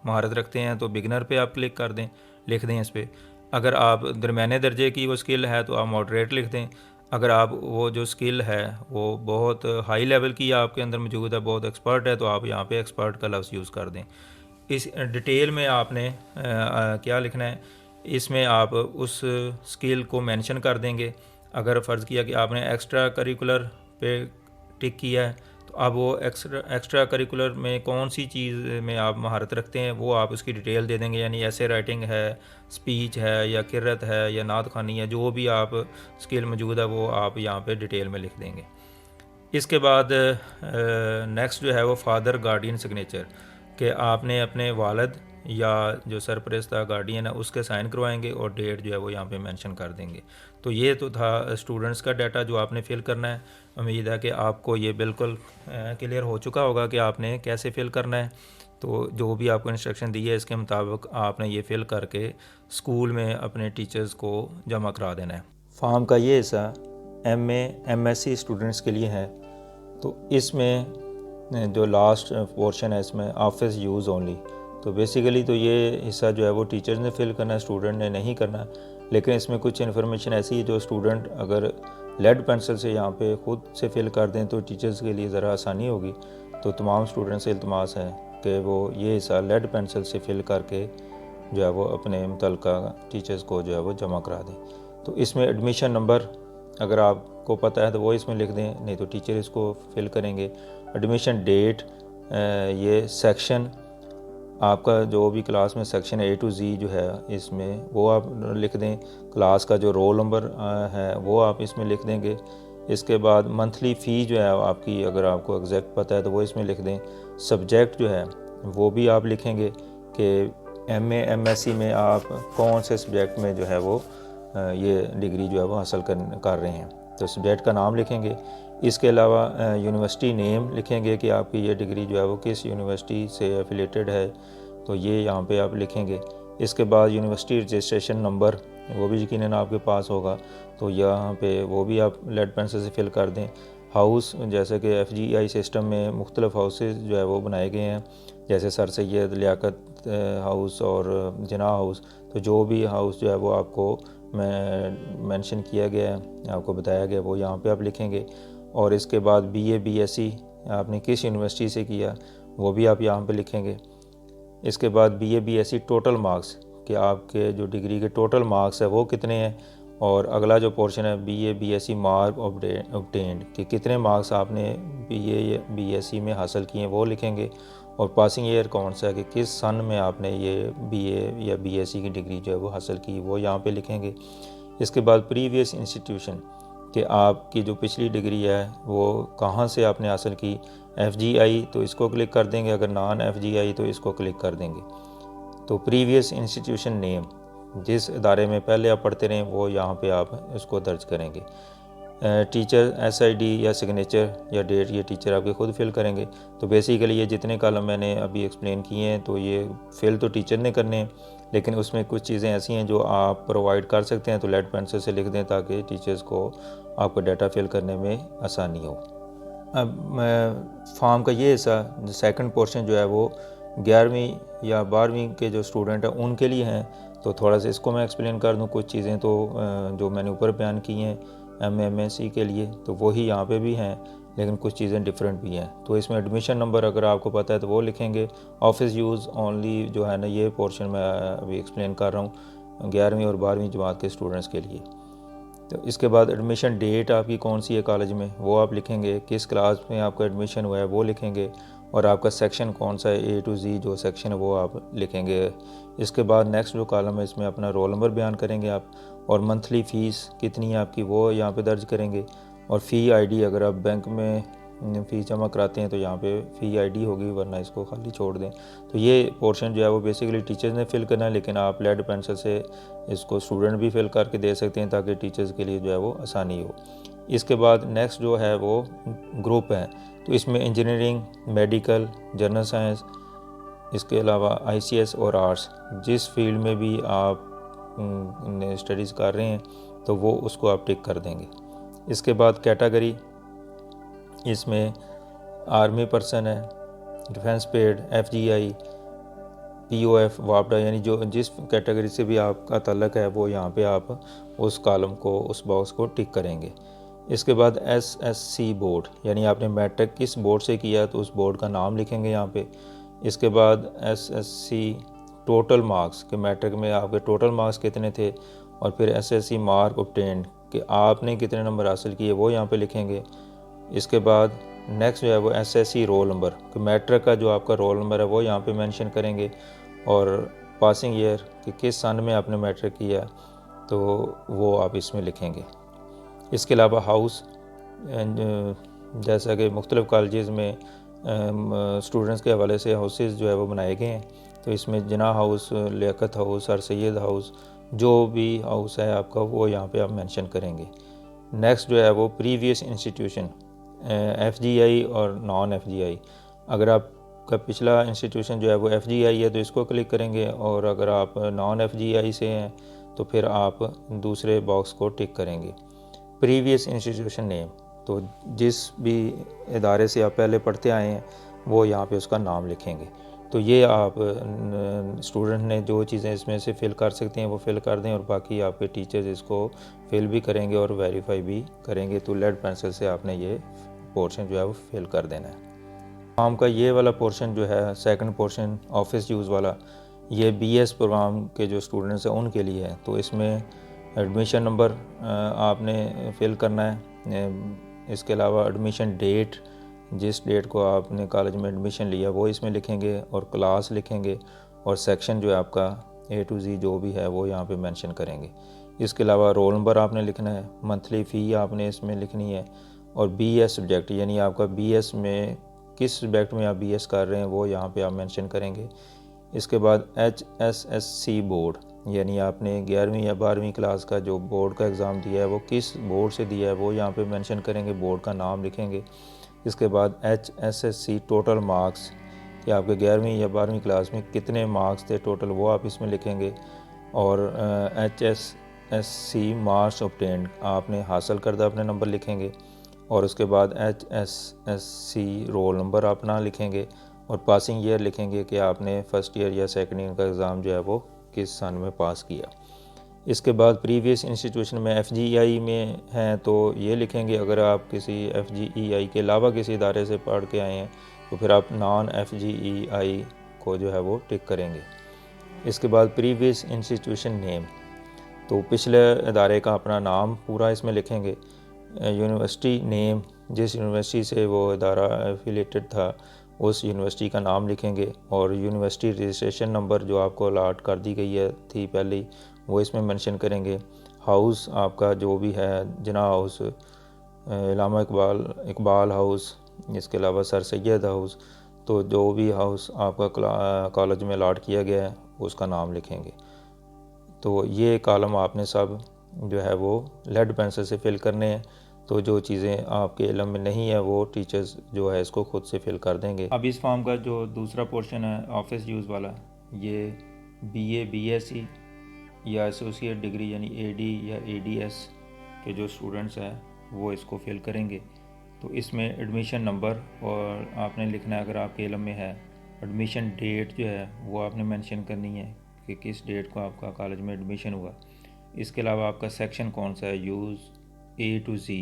महारत रखते हैं, तो बिगिनर पे आप क्लिक कर दें, लिख दें इस पर। अगर आप दरमियाने दर्जे की वो स्किल है तो आप मॉडरेट लिख दें। अगर आप वो जो स्किल है वो बहुत हाई लेवल की आपके अंदर मौजूद है, बहुत एक्सपर्ट है, तो आप यहाँ पे एक्सपर्ट का लफ्ज़ यूज़ कर दें। इस डिटेल में आपने क्या लिखना है, इसमें आप उस स्किल को मेंशन कर देंगे। अगर फ़र्ज़ किया कि आपने एक्स्ट्रा करिकुलर पे टिक किया है तो अब वो एक्स्ट्रा करिकुलर में कौन सी चीज़ में आप महारत रखते हैं वो आप उसकी डिटेल दे देंगे। यानी ऐसे राइटिंग है, स्पीच है, या किरत है, या नात ख़वानी है, जो भी आप स्किल मौजूद है वो आप यहाँ पे डिटेल में लिख देंगे। इसके बाद नेक्स्ट जो है वो फादर गार्डियन सिग्नेचर, कि आपने अपने वालिद या जो सरपरस्ता गार्डियन है उसके साइन करवाएंगे और डेट जो है वो यहाँ पे मेंशन कर देंगे। तो ये तो था स्टूडेंट्स का डाटा जो आपने फ़िल करना है। उम्मीद है कि आपको ये बिल्कुल क्लियर हो चुका होगा कि आपने कैसे फ़िल करना है। तो जो भी आपको इंस्ट्रक्शन दी है इसके मुताबिक आपने ये फ़िल करके स्कूल में अपने टीचर्स को जमा करा देना है। फॉर्म का ये हिस्सा MA MSc स्टूडेंट्स के लिए है। तो इसमें जो लास्ट पोर्शन है इसमें ऑफिस यूज़ ओनली, तो बेसिकली तो ये हिस्सा जो है वो टीचर्स ने फ़िल करना है, स्टूडेंट ने नहीं करना। लेकिन इसमें कुछ इन्फॉर्मेशन ऐसी है जो स्टूडेंट अगर लेड पेंसिल से यहाँ पे ख़ुद से फ़िल कर दें तो टीचर्स के लिए ज़रा आसानी होगी। तो तमाम स्टूडेंट से इल्तमास है कि वो ये हिस्सा लेड पेंसिल से फ़िल करके जो है वो अपने मुतल्लिका टीचर्स को जो है वो जमा करा दें। तो इसमें एडमिशन नंबर अगर आपको पता है तो वो इसमें लिख दें, नहीं तो टीचर इसको फ़िल करेंगे। एडमिशन डेट, ये सेक्शन आपका जो भी क्लास में सेक्शन A to Z जो है इसमें वो आप लिख दें। क्लास का जो रोल नंबर है वो आप इसमें लिख देंगे। इसके बाद मंथली फ़ी जो है आपकी अगर आपको एग्जैक्ट पता है तो वो इसमें लिख दें। सब्जेक्ट जो है वो भी आप लिखेंगे कि MA MSc में आप कौन से सब्जेक्ट में जो है वो ये डिग्री जो है वो हासिल कर रहे हैं, तो सब्जेक्ट का नाम लिखेंगे। इसके अलावा यूनिवर्सिटी नेम लिखेंगे कि आपकी ये डिग्री जो है वो किस यूनिवर्सिटी से एफिलेटेड है, तो ये यहाँ पे आप लिखेंगे। इसके बाद यूनिवर्सिटी रजिस्ट्रेशन नंबर वो भी यकीनन आपके पास होगा, तो यहाँ पे वो भी आप लेड पेंसिल से फिल कर दें। हाउस, जैसे कि FGI सिस्टम में मुख्तलिफ हाउसेस जो है वो बनाए गए हैं, जैसे सर सैयद लियाकत हाउस और जिना हाउस, तो जो भी हाउस जो है वो आपको मेंशन किया गया है, आपको बताया गया, वो यहाँ पे आप लिखेंगे। और इसके बाद BA BSc आपने किस यूनिवर्सिटी से किया वो भी आप यहाँ पे लिखेंगे। इसके बाद BA BSc टोटल मार्क्स कि आपके जो डिग्री के टोटल मार्क्स है वो कितने हैं। और अगला जो पोर्शन है BA BSc मार्क ऑब्टेन्ड कि कितने मार्क्स आपने BA BSc में हासिल किए वो लिखेंगे। और पासिंग ईयर कौन सा है कि किस सन में आपने ये BA या BSc की डिग्री जो है वो हासिल की वो यहाँ पे लिखेंगे। इसके बाद प्रीवियस इंस्टीट्यूशन कि आपकी जो पिछली डिग्री है वो कहाँ से आपने हासिल की। FGI तो इसको क्लिक कर देंगे, अगर नॉन FGI तो इसको क्लिक कर देंगे। तो प्रीवियस इंस्टीट्यूशन नेम, जिस इदारे में पहले आप पढ़ते रहें वो यहाँ पे आप इसको दर्ज करेंगे। टीचर SID या सिग्नेचर या डेट ये टीचर आपके खुद फिल करेंगे। तो बेसिकली ये जितने कॉलम मैंने अभी एक्सप्लेन किए हैं तो ये फिल तो टीचर ने करने हैं, लेकिन उसमें कुछ चीज़ें ऐसी हैं जो आप प्रोवाइड कर सकते हैं, तो लेड पेंसिल से लिख दें ताकि टीचर्स को आपका डाटा फिल करने में आसानी हो। अब फॉर्म का ये हिस्सा सेकंड पोर्शन जो है वो 11वीं या 12वीं के जो स्टूडेंट हैं उनके लिए हैं, तो थोड़ा सा इसको मैं एक्सप्लेन कर दूं। कुछ चीज़ें तो जो मैंने ऊपर बयान की हैं MA MSc के लिए तो वही यहाँ पे भी हैं, लेकिन कुछ चीज़ें डिफरेंट भी हैं। तो इसमें एडमिशन नंबर अगर आपको पता है तो वो लिखेंगे। ऑफिस यूज़ ओनली जो है ना, ये पोर्शन मैं अभी एक्सप्लेन कर रहा हूँ। 11वीं और 12वीं जमात के स्टूडेंट्स के लिए। तो इसके बाद एडमिशन डेट आपकी कौन सी है कॉलेज में वो आप लिखेंगे, किस क्लास में आपका एडमिशन हुआ है वो लिखेंगे, और आपका सेक्शन कौन सा है, A to Z जो सेक्शन है वो आप लिखेंगे। इसके बाद नेक्स्ट जो कॉलम है इसमें अपना रोल नंबर बयान करेंगे आप, और मंथली फ़ीस कितनी है आपकी वो यहाँ पे दर्ज करेंगे, और फ़ी आईडी अगर आप बैंक में फ़ीस जमा कराते हैं तो यहाँ पे फ़ी आईडी होगी, वरना इसको खाली छोड़ दें। तो ये पोर्शन जो है वो बेसिकली टीचर्स ने फिल करना है, लेकिन आप लेड पेंसिल से इसको स्टूडेंट भी फिल करके दे सकते हैं ताकि टीचर्स के लिए जो है वो आसानी हो। इसके बाद नेक्स्ट जो है वो ग्रुप है, तो इसमें इंजीनियरिंग, मेडिकल, जनरल साइंस, इसके अलावा ICS और आर्ट्स, जिस फील्ड में भी आप स्टडीज़ कर रहे हैं तो वो उसको आप टिक कर देंगे। इसके बाद कैटेगरी, इसमें आर्मी पर्सन है, डिफेंस पेड, FGI, POF, वापडा, यानी जो जिस कैटेगरी से भी आपका ताल्लुक़ है वो यहाँ पे आप उस कॉलम को, उस बॉक्स को टिक करेंगे। इसके बाद SSC बोर्ड, यानी आपने मैट्रिक किस बोर्ड से किया तो उस बोर्ड का नाम लिखेंगे यहाँ पे। इसके बाद SSC टोटल मार्क्स, कि मैट्रिक में आपके टोटल मार्क्स कितने थे, और फिर SSC मार्क ऑब्टेन्ड, कि आपने कितने नंबर हासिल किए वो यहाँ पे लिखेंगे। इसके बाद नेक्स्ट जो है वो SSC रोल नंबर, कि मैट्रिक का जो आपका रोल नंबर है वो यहाँ पे मेंशन करेंगे, और पासिंग ईयर कि किस सन में आपने मैट्रिक किया तो वो आप इसमें लिखेंगे। इसके अलावा हाउस, जैसा कि मुख्तलिफ़ कॉलेजेस में स्टूडेंट्स के हवाले से हाउसेस जो है वो बनाए गए हैं, तो इसमें Jinnah house, Liaquat house, sir Syed house, जो भी हाउस है आपका वो यहाँ पे आप मेंशन करेंगे। नेक्स्ट जो है वो प्रीवियस इंस्टीट्यूशन, FGI और नॉन FGI, अगर आपका पिछला इंस्टीट्यूशन जो है वो FGI है तो इसको क्लिक करेंगे, और अगर आप नॉन FGI से हैं तो फिर आप दूसरे बॉक्स को टिक करेंगे। प्रीवियस इंस्टीट्यूशन नेम, तो जिस भी इदारे से आप पहले पढ़ते आए हैं वो यहाँ पे उसका नाम लिखेंगे। तो ये आप स्टूडेंट ने जो चीज़ें इसमें से फ़िल कर सकते हैं वो फ़िल कर दें, और बाकी आपके टीचर्स इसको फ़िल भी करेंगे और वेरीफाई भी करेंगे। तो लेड पेंसिल से आपने ये पोर्शन जो है वो फ़िल कर देना है। प्रोग्राम का ये वाला पोर्शन जो है, सेकंड पोर्शन ऑफिस यूज़ वाला, ये BS प्रोग्राम के जो स्टूडेंट्स हैं उनके लिए है। तो इसमें एडमिशन नंबर आपने फ़िल करना है। इसके अलावा एडमिशन डेट, जिस डेट को आपने कॉलेज में एडमिशन लिया वो इसमें लिखेंगे, और क्लास लिखेंगे, और सेक्शन जो है आपका A to Z जो भी है वो यहाँ पे मेंशन करेंगे। इसके अलावा रोल नंबर आपने लिखना है, मंथली फ़ी आपने इसमें लिखनी है, और BS सब्जेक्ट, यानी आपका BS में किस सब्जेक्ट में आप BS कर रहे हैं वो यहाँ पे आप मेंशन करेंगे। इसके बाद HSSC बोर्ड, यानी आपने 11वीं या 12वीं क्लास का जो बोर्ड का एग्ज़ाम दिया है वो किस बोर्ड से दिया है वो यहाँ पे मेंशन करेंगे, बोर्ड का नाम लिखेंगे। इसके बाद HSSC टोटल मार्क्स, कि आपके 11वीं या 12वीं क्लास में कितने मार्क्स थे टोटल वो आप इसमें लिखेंगे, और HSSC मार्क्स ऑब्टेन्ड, आपने हासिल करदा अपने नंबर लिखेंगे, और उसके बाद HSSC रोल नंबर अपना लिखेंगे, और पासिंग ईयर लिखेंगे कि आपने फ़र्स्ट ईयर या सेकंड ईयर का एग्ज़ाम जो है वो किस सन में पास किया। इसके बाद प्रीवियस इंस्टीट्यूशन में FGI में हैं तो ये लिखेंगे, अगर आप किसी FGEI के अलावा किसी इदारे से पढ़ के आए हैं तो फिर आप नॉन FGEI को जो है वो टिक करेंगे। इसके बाद प्रीवियस इंस्टीट्यूशन नेम, तो पिछले इदारे का अपना नाम पूरा इसमें लिखेंगे। यूनिवर्सिटी नेम, जिस यूनिवर्सिटी से वो इदारा एफिलेटेड था उस यूनिवर्सिटी का नाम लिखेंगे, और यूनिवर्सिटी रजिस्ट्रेशन नंबर जो आपको अलाट कर दी गई है थी पहले वो इसमें मेंशन करेंगे। हाउस आपका जो भी है, जिना हाउस, इलामा इकबाल हाउस, इसके अलावा सर सैयद हाउस, तो जो भी हाउस आपका कॉलेज में अलाट किया गया है उसका नाम लिखेंगे। तो ये कॉलम आपने सब जो है वो लेड पेंसिल से फिल करने हैं। तो जो चीज़ें आपके इल्म में नहीं है वो टीचर्स जो है इसको खुद से फिल कर देंगे। अब इस फॉर्म का जो दूसरा पोर्शन है ऑफिस यूज़ वाला, ये BA BSc या एसोसिएट डिग्री यानी AD या ADS के जो स्टूडेंट्स हैं वो इसको फिल करेंगे। तो इसमें एडमिशन नंबर और आपने लिखना है अगर आपके इल्म में है। एडमिशन डेट जो है वो आपने मेंशन करनी है कि किस डेट को आपका कॉलेज में एडमिशन हुआ। इसके अलावा आपका सेक्शन कौन सा है, use A to Z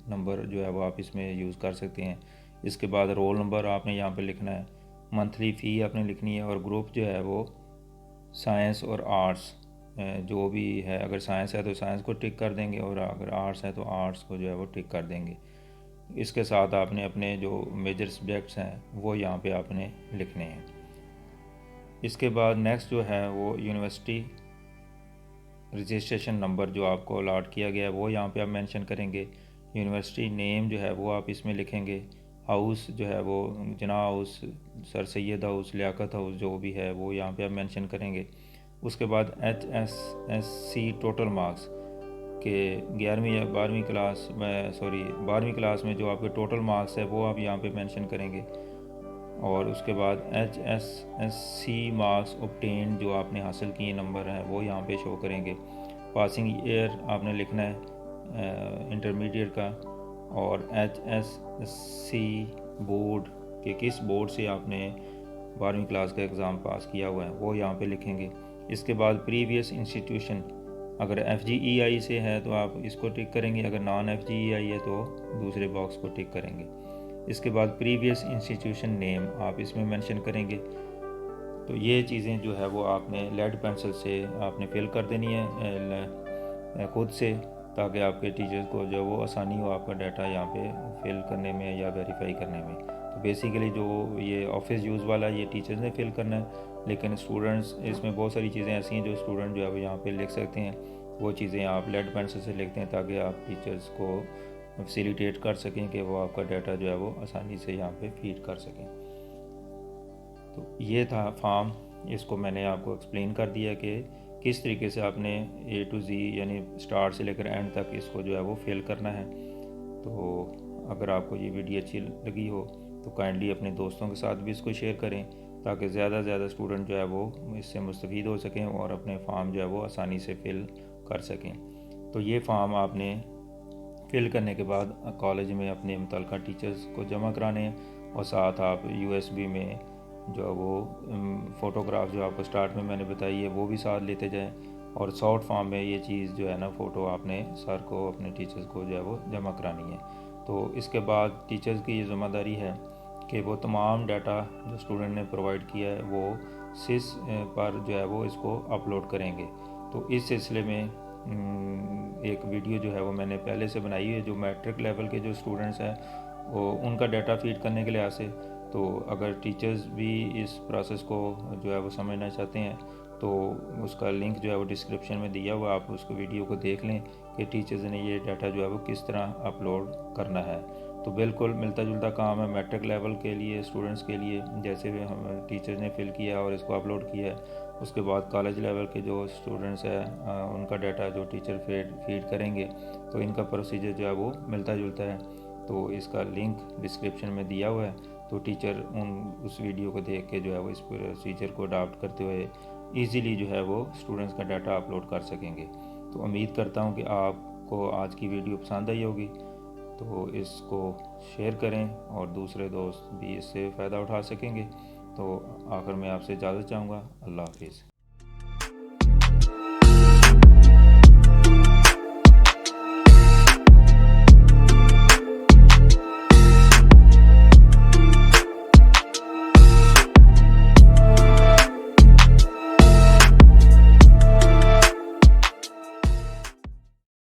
number जो है वो आप इसमें यूज़ कर सकते हैं। इसके बाद रोल नंबर आपने यहाँ पे लिखना है, मंथली फ़ी आपने लिखनी है, और ग्रुप जो है वो साइंस और आर्ट्स, जो भी है, अगर साइंस है तो साइंस को टिक कर देंगे, और अगर आर्ट्स है तो आर्ट्स को जो है वो टिक कर देंगे। इसके साथ आपने अपने जो मेजर सब्जेक्ट्स हैं वो यहाँ पे आपने लिखने हैं। इसके बाद नेक्स्ट जो है वो यूनिवर्सिटी रजिस्ट्रेशन नंबर जो आपको अलॉट किया गया है वो यहाँ पे आप मेंशन करेंगे। यूनिवर्सिटी नेम जो है वो आप इसमें लिखेंगे। हाउस जो है वो Jinnah house, sir Syed house, Liaquat house जो भी है वो यहाँ पे आप मेंशन करेंगे। उसके बाद HSSC टोटल मार्क्स के 11वीं या 12वीं क्लास में 12वीं क्लास में जो आपके टोटल मार्क्स है वो आप यहाँ पे मेंशन करेंगे। और उसके बाद HSSC मार्क्स ऑब्टेन जो आपने हासिल किए नंबर हैं वो यहाँ पे शो करेंगे। पासिंग ईयर आपने लिखना है इंटरमीडिएट का, और HSSC बोर्ड के किस बोर्ड से आपने 12वीं क्लास का एग्ज़ाम पास किया हुआ है वो यहाँ पे लिखेंगे। इसके बाद प्रीवियस इंस्टीट्यूशन, अगर FGEI से है तो आप इसको टिक करेंगे, अगर नॉन FGEI है तो दूसरे बॉक्स को टिक करेंगे। इसके बाद प्रीवियस इंस्टीट्यूशन नेम आप इसमें मेंशन करेंगे। तो ये चीज़ें जो है वो आपने लेड पेंसिल से आपने फिल कर देनी है खुद से, ताकि आपके टीचर्स को जो वो आसानी हो आपका डाटा यहाँ पे फिल करने में या वेरीफाई करने में। तो बेसिकली जो ये ऑफिस यूज़ वाला ये टीचर्स ने फिल करना है, लेकिन स्टूडेंट्स इसमें बहुत सारी चीज़ें ऐसी हैं जो स्टूडेंट जो है वो यहाँ पे लिख सकते हैं। वो चीज़ें आप लेड पेंसिल से लिखते हैं ताकि आप टीचर्स को फैसिलिटेट कर सकें कि वो आपका डाटा जो है वो आसानी से यहाँ पे फीड कर सकें। तो ये था फॉर्म, इसको मैंने आपको एक्सप्लेन कर दिया कि किस तरीके से आपने A to Z यानी स्टार्ट से लेकर एंड तक इसको जो है वो फिल करना है। तो अगर आपको ये वीडियो अच्छी लगी हो तो काइंडली अपने दोस्तों के साथ भी इसको शेयर करें, ताकि ज़्यादा से ज़्यादा स्टूडेंट जो है वो इससे मुस्तफ़ीद हो सकें और अपने फॉर्म जो है वो आसानी से फ़िल कर सकें। तो ये फॉर्म आपने फ़िल करने के बाद कॉलेज में अपने मुतल्लिका टीचर्स को जमा कराने हैं, और साथ आप USB में जो वो फ़ोटोग्राफ जो आपको स्टार्ट में मैंने बताई है वो भी साथ लेते जाएं, और शॉर्ट फॉर्म में ये चीज़ जो है ना फ़ोटो आपने सर को अपने टीचर्स को जो है वो जमा करानी है। तो इसके बाद टीचर्स की ये ज़िम्मेदारी है कि वो तमाम डाटा जो स्टूडेंट ने प्रोवाइड किया है वो SIS पर जो है वो इसको अपलोड करेंगे। तो इस सिलसिले में एक वीडियो जो है वो मैंने पहले से बनाई है, जो मैट्रिक लेवल के जो स्टूडेंट्स हैं वो उनका डाटा फीड करने के लिहाज से। तो अगर टीचर्स भी इस प्रोसेस को जो है वो समझना चाहते हैं तो उसका लिंक जो है वो डिस्क्रिप्शन में दिया हुआ, आप उसको वीडियो को देख लें कि टीचर्स ने ये डाटा जो है वो किस तरह अपलोड करना है। तो बिल्कुल मिलता जुलता काम है मैट्रिक लेवल के लिए स्टूडेंट्स के लिए, जैसे भी हम टीचर्स ने फिल किया और इसको अपलोड किया है। उसके बाद कॉलेज लेवल के जो स्टूडेंट्स हैं उनका डाटा जो टीचर फीड करेंगे, तो इनका प्रोसीजर जो है वो मिलता जुलता है। तो इसका लिंक डिस्क्रिप्शन में दिया हुआ है, तो टीचर उस वीडियो को देख के जो है वो इस प्रोसीजर को अडॉप्ट करते हुए ईज़िली जो है वो स्टूडेंट्स का डाटा अपलोड कर सकेंगे। तो उम्मीद करता हूँ कि आपको आज की वीडियो पसंद आई होगी, तो इसको शेयर करें और दूसरे दोस्त भी इससे फ़ायदा उठा सकेंगे। तो आखिर में आपसे इजाज़त चाहूँगा। अल्लाह हाफिज़।